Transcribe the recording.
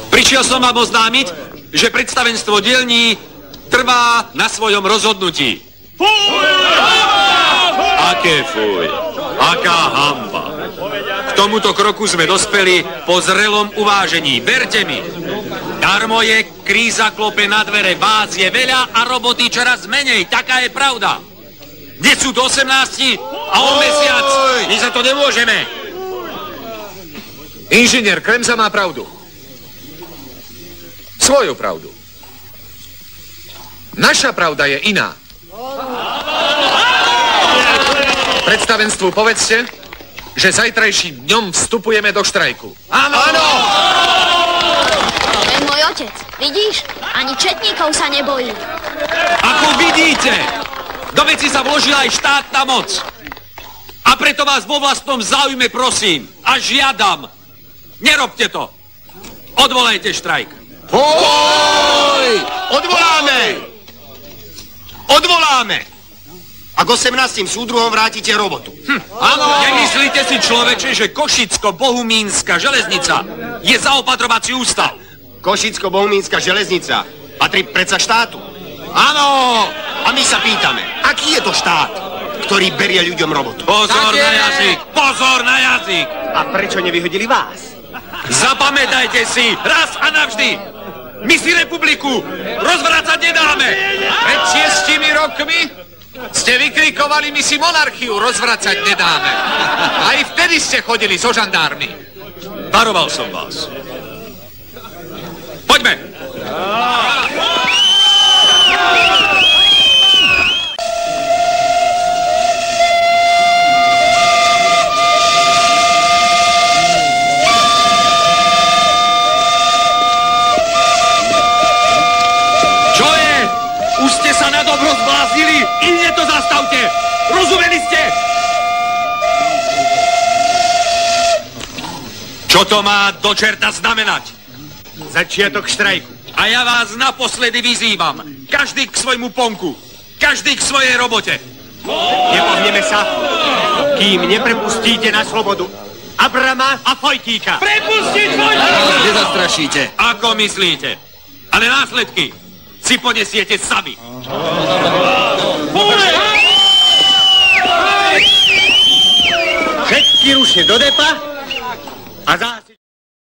Prišiel som vám oznámiť, že predstavenstvo dielní trvá na svojom rozhodnutí. Fuj! Aké fuj? Aká hanba? K tomuto kroku sme dospeli po zrelom uvážení. Verte mi, darmo je, kríza klope na dvere, vás je veľa a roboty čoraz menej. Taká je pravda. Dnes sú do 18 a o mesiac my za to nemôžeme. Inžinier Kremza má pravdu. Svoju pravdu. Naša pravda je iná. Predstavenstvu povedzte, že zajtrajším dňom vstupujeme do štrajku. Áno! Áno! To je môj otec. Vidíš? Ani četníkov sa nebojí. Ako vidíte, do veci sa vložila aj štátna moc. A preto vás vo vlastnom záujme prosím a žiadam, nerobte to. Odvolajte štrajk. Hoj! Odvoláme! Odvoláme! A k 18. súdruhom vrátite robotu. Áno! Nemyslíte si, človeče, že Košicko-Bohumínska železnica je zaopatrovací ústav? Košicko-Bohumínska železnica patrí predsa štátu. Áno! A my sa pýtame, aký je to štát, ktorý berie ľuďom robotu? Pozor na jazyk! Pozor na jazyk! A prečo nevyhodili vás? Zapamätajte si, raz a navždy! My si republiku rozvracať nedáme! Pred 6 rokmi ste vykrikovali, my si monarchiu rozvracať nedáme. Aj vtedy ste chodili so žandármi. Varoval som vás. Poďme! Už ste sa na dobro zbláznili, inde to zastavte! Rozumeli ste? Čo to má do čerta znamenať? Začiatok štrajku. A ja vás naposledy vyzývam. Každý k svojmu ponku. Každý k svojej robote. Nepohneme sa, kým neprepustíte na slobodu Abrama a Fojtíka. Prepustiť Fojtíka! Nezastrašíte. Ako myslíte? Ale následky si ponesiete sami. Všetky ruše do depa a zás...